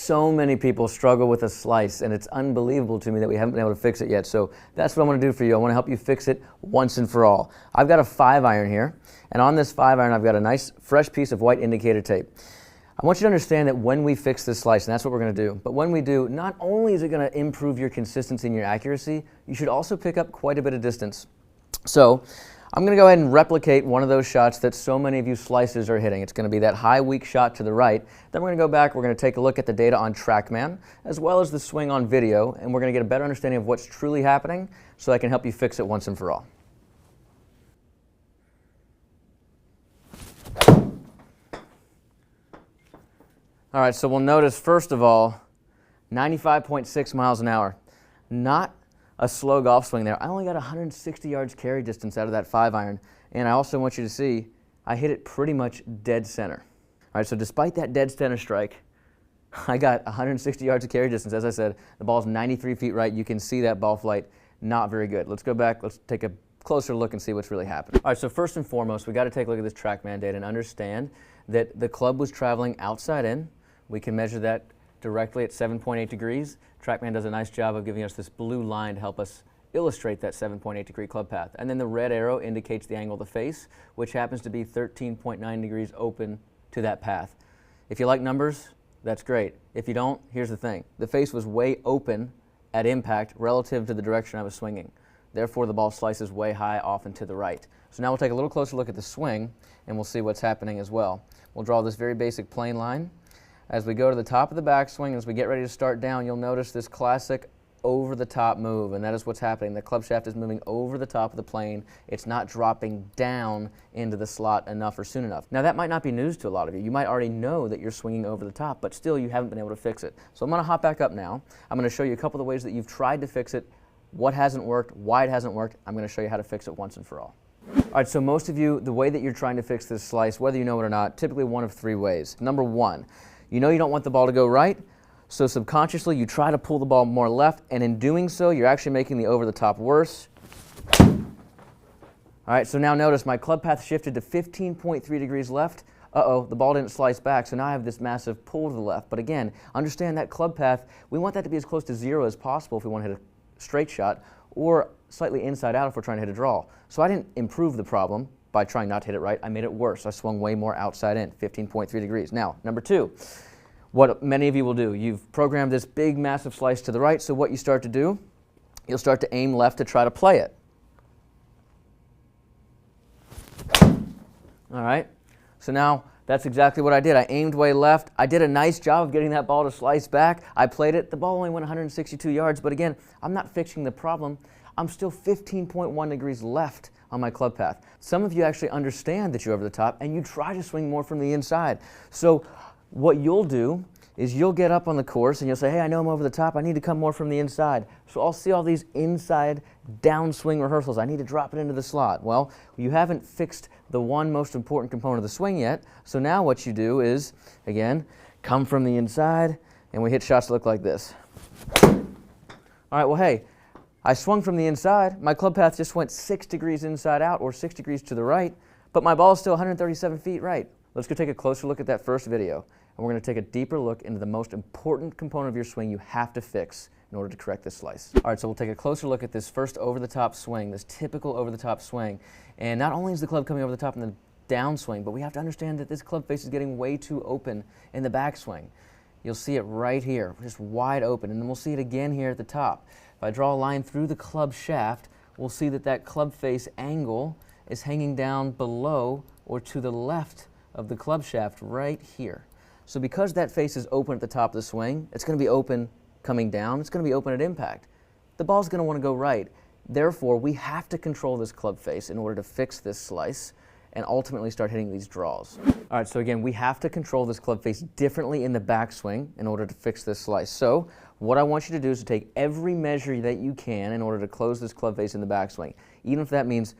So many people struggle with a slice, and it's unbelievable to me that we haven't been able to fix it yet. So that's what I want to do for you. I want to help you fix it once and for all. I've got a 5-iron here, and on this 5-iron I've got a nice fresh piece of white indicator tape. I want you to understand that when we fix this slice, and that's what we're going to do, but when we do, not only is it going to improve your consistency and your accuracy, you should also pick up quite a bit of distance. So I'm going to go ahead and replicate one of those shots that so many of you slicers are hitting. It's going to be that high, weak shot to the right. Then we're going to go back, we're going to take a look at the data on TrackMan, as well as the swing on video, and we're going to get a better understanding of what's truly happening so I can help you fix it once and for all. All right, so we'll notice, first of all, 95.6 miles an hour. Not a slow golf swing there. I only got 160 yards carry distance out of that 5-iron, and I also want you to see I hit it pretty much dead center. All right, so despite that dead center strike, I got 160 yards of carry distance. As I said, the ball's 93 feet right. You can see that ball flight, not very good. Let's go back, let's take a closer look and see what's really happening. All right, so first and foremost, we got to take a look at this TrackMan data and understand that the club was traveling outside in. We can measure that directly at 7.8 degrees. TrackMan does a nice job of giving us this blue line to help us illustrate that 7.8 degree club path. And then the red arrow indicates the angle of the face, which happens to be 13.9 degrees open to that path. If you like numbers, that's great. If you don't, here's the thing. The face was way open at impact relative to the direction I was swinging. Therefore, the ball slices way high off and to the right. So now we'll take a little closer look at the swing, and we'll see what's happening as well. We'll draw this very basic plane line. As we go to the top of the backswing, as we get ready to start down, you'll notice this classic over-the-top move, and that is what's happening. The club shaft is moving over the top of the plane. It's not dropping down into the slot enough or soon enough. Now, that might not be news to a lot of you. You might already know that you're swinging over the top, but still you haven't been able to fix it. So I'm going to hop back up now. I'm going to show you a couple of ways that you've tried to fix it, what hasn't worked, why it hasn't worked. I'm going to show you how to fix it once and for all. All right, so most of you, the way that you're trying to fix this slice, whether you know it or not, typically one of 3 ways. Number 1, you know you don't want the ball to go right, so subconsciously you try to pull the ball more left, and in doing so, you're actually making the over-the-top worse. All right, so now notice my club path shifted to 15.3 degrees left. Uh-oh, the ball didn't slice back, so now I have this massive pull to the left. But again, understand that club path, we want that to be as close to 0 as possible if we want to hit a straight shot, or slightly inside out if we're trying to hit a draw. So I didn't improve the problem by trying not to hit it right. I made it worse. I swung way more outside in, 15.3 degrees. Now, number 2, what many of you will do, you've programmed this big, massive slice to the right, so what you start to do, you'll start to aim left to try to play it. All right, so now that's exactly what I did. I aimed way left. I did a nice job of getting that ball to slice back. I played it. The ball only went 162 yards, but again, I'm not fixing the problem. I'm still 15.1 degrees left on my club path. Some of you actually understand that you're over the top, and you try to swing more from the inside. So what you'll do is you'll get up on the course and you'll say, hey, I know I'm over the top. I need to come more from the inside. So I'll see all these inside downswing rehearsals. I need to drop it into the slot. Well, you haven't fixed the one most important component of the swing yet. So now what you do is, again, come from the inside, and we hit shots that look like this. All right, well, hey, I swung from the inside. My club path just went 6 degrees inside out, or 6 degrees to the right, but my ball is still 137 feet right. Let's go take a closer look at that first video, and we're going to take a deeper look into the most important component of your swing you have to fix in order to correct this slice. All right, so we'll take a closer look at this first over-the-top swing, this typical over-the-top swing. And not only is the club coming over the top in the downswing, but we have to understand that this club face is getting way too open in the backswing. You'll see it right here, just wide open, and then we'll see it again here at the top. If I draw a line through the club shaft, we'll see that that club face angle is hanging down below or to the left of the club shaft right here. So because that face is open at the top of the swing, it's going to be open coming down, it's going to be open at impact. The ball's going to want to go right. Therefore, we have to control this club face in order to fix this slice and ultimately start hitting these draws. All right, so again, we have to control this club face differently in the backswing in order to fix this slice. So what I want you to do is to take every measure that you can in order to close this club face in the backswing, even if that means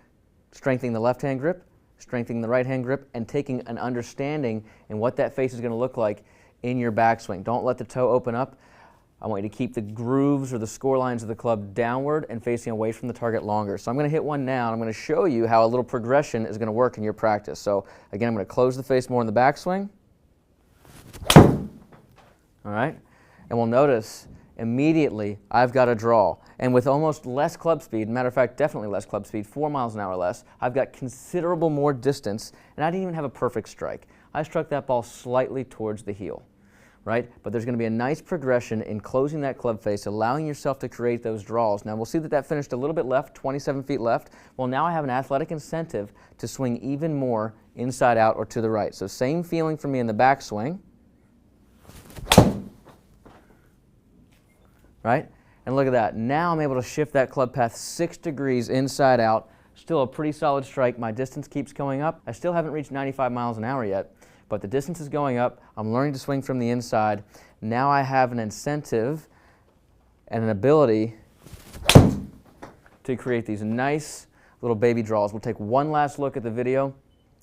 strengthening the left-hand grip, strengthening the right-hand grip, and taking an understanding in what that face is going to look like in your backswing. Don't let the toe open up. I want you to keep the grooves or the score lines of the club downward and facing away from the target longer. So I'm going to hit one now, and I'm going to show you how a little progression is going to work in your practice. So again, I'm going to close the face more in the backswing. All right. And we'll notice immediately I've got a draw. And with almost less club speed, matter of fact, definitely less club speed, 4 miles an hour less, I've got considerable more distance, and I didn't even have a perfect strike. I struck that ball slightly towards the heel, right? But there's going to be a nice progression in closing that club face, allowing yourself to create those draws. Now we'll see that that finished a little bit left, 27 feet left. Well, now I have an athletic incentive to swing even more inside out or to the right. So same feeling for me in the backswing. Right? And look at that. Now I'm able to shift that club path 6 degrees inside out. Still a pretty solid strike. My distance keeps going up. I still haven't reached 95 miles an hour yet, but the distance is going up. I'm learning to swing from the inside. Now I have an incentive and an ability to create these nice little baby draws. We'll take one last look at the video,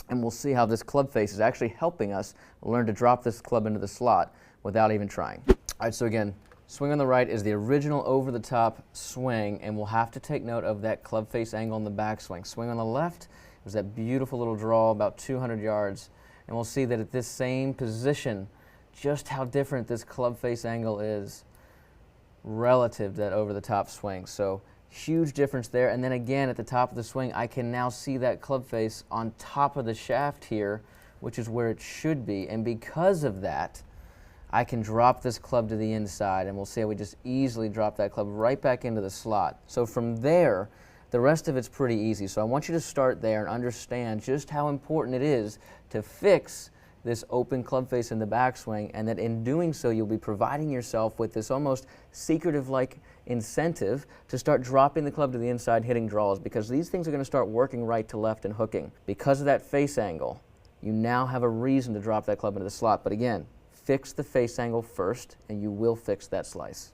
and we'll see how this club face is actually helping us learn to drop this club into the slot without even trying. All right, so again, swing on the right is the original over-the-top swing, and we'll have to take note of that club face angle in the backswing. Swing on the left was that beautiful little draw about 200 yards, and we'll see that at this same position, just how different this club face angle is relative to that over-the-top swing. So huge difference there, and then again at the top of the swing, I can now see that club face on top of the shaft here, which is where it should be, and because of that, I can drop this club to the inside, and we'll see how we just easily drop that club right back into the slot. So from there, the rest of it's pretty easy. So I want you to start there and understand just how important it is to fix this open club face in the backswing, and that in doing so, you'll be providing yourself with this almost secretive-like incentive to start dropping the club to the inside, hitting draws, because these things are going to start working right to left and hooking. Because of that face angle, you now have a reason to drop that club into the slot. But again, fix the face angle first, and you will fix that slice.